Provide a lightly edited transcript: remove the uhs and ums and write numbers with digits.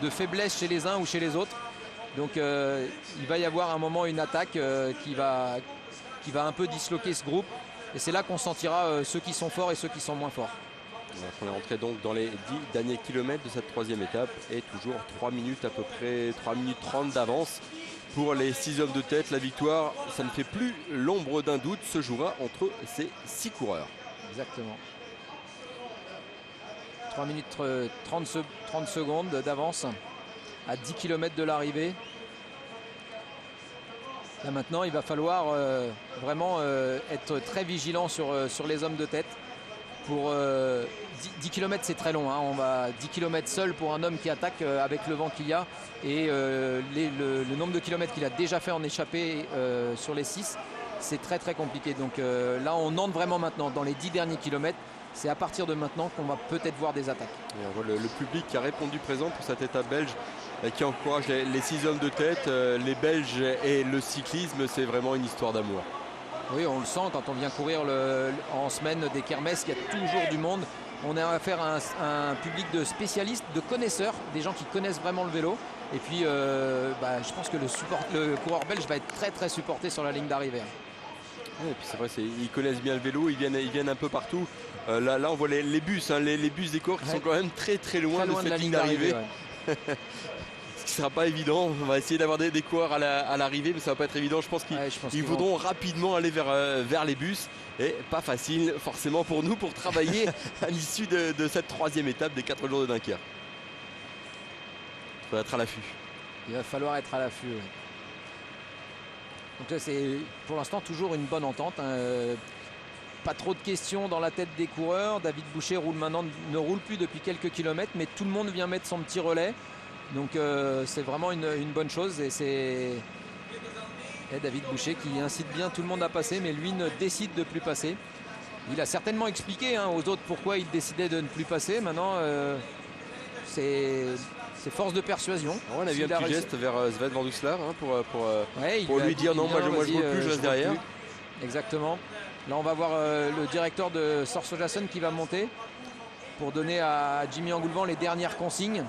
de faiblesse chez les uns ou chez les autres. Donc il va y avoir un moment une attaque qui va un peu disloquer ce groupe. Et c'est là qu'on sentira ceux qui sont forts et ceux qui sont moins forts. On est rentré donc dans les 10 derniers kilomètres de cette troisième étape et toujours 3 minutes à peu près, 3 minutes 30 d'avance pour les 6 hommes de tête. La victoire, ça ne fait plus l'ombre d'un doute, se jouera entre ces 6 coureurs. Exactement. 3 minutes 30 secondes d'avance à 10 km de l'arrivée. Là maintenant, il va falloir vraiment être très vigilant sur les hommes de tête. Pour 10 km, c'est très long. Hein. On va 10 km seul pour un homme qui attaque avec le vent qu'il y a. Et le nombre de kilomètres qu'il a déjà fait en échappée sur les 6, c'est très très compliqué. Donc là, on entre vraiment maintenant dans les 10 derniers kilomètres. C'est à partir de maintenant qu'on va peut-être voir des attaques. Et on voit le public qui a répondu présent pour cette étape belge, qui encourage les 6 hommes de tête, les Belges et le cyclisme. C'est vraiment une histoire d'amour. Oui, on le sent quand on vient courir en semaine des kermesses, il y a toujours du monde. On a affaire à un public de spécialistes, de connaisseurs, des gens qui connaissent vraiment le vélo. Et puis, je pense que le coureur belge va être très très supporté sur la ligne d'arrivée. Ouais, et puis c'est vrai, ils connaissent bien le vélo, ils viennent un peu partout. Là, on voit les bus, hein, les bus des coureurs qui sont quand même très très loin de cette ligne d'arrivée. Ouais. Ce qui ne sera pas évident. On va essayer d'avoir des coureurs à l'arrivée, mais ça va pas être évident. Je pense qu'ils voudront rapidement aller vers les bus. Et pas facile forcément pour nous pour travailler à l'issue de cette troisième étape des 4 jours de Dunkerque. Il faut être à l'affût. Il va falloir être à l'affût. Oui. Donc là, c'est pour l'instant toujours une bonne entente. Hein. Pas trop de questions dans la tête des coureurs. David Boucher ne roule plus depuis quelques kilomètres, mais tout le monde vient mettre son petit relais. Donc c'est vraiment une bonne chose. Et David Boucher qui incite bien tout le monde à passer, mais lui ne décide de plus passer. Il a certainement expliqué aux autres pourquoi il décidait de ne plus passer. Maintenant, c'est force de persuasion. Ouais, on a vu un petit geste vers Sven Van Doeselaer pour lui dire non, moi je ne roule plus, je reste derrière. Exactement. Là, on va voir le directeur de Sorso Jason qui va monter pour donner à Jimmy Angoulevent les dernières consignes.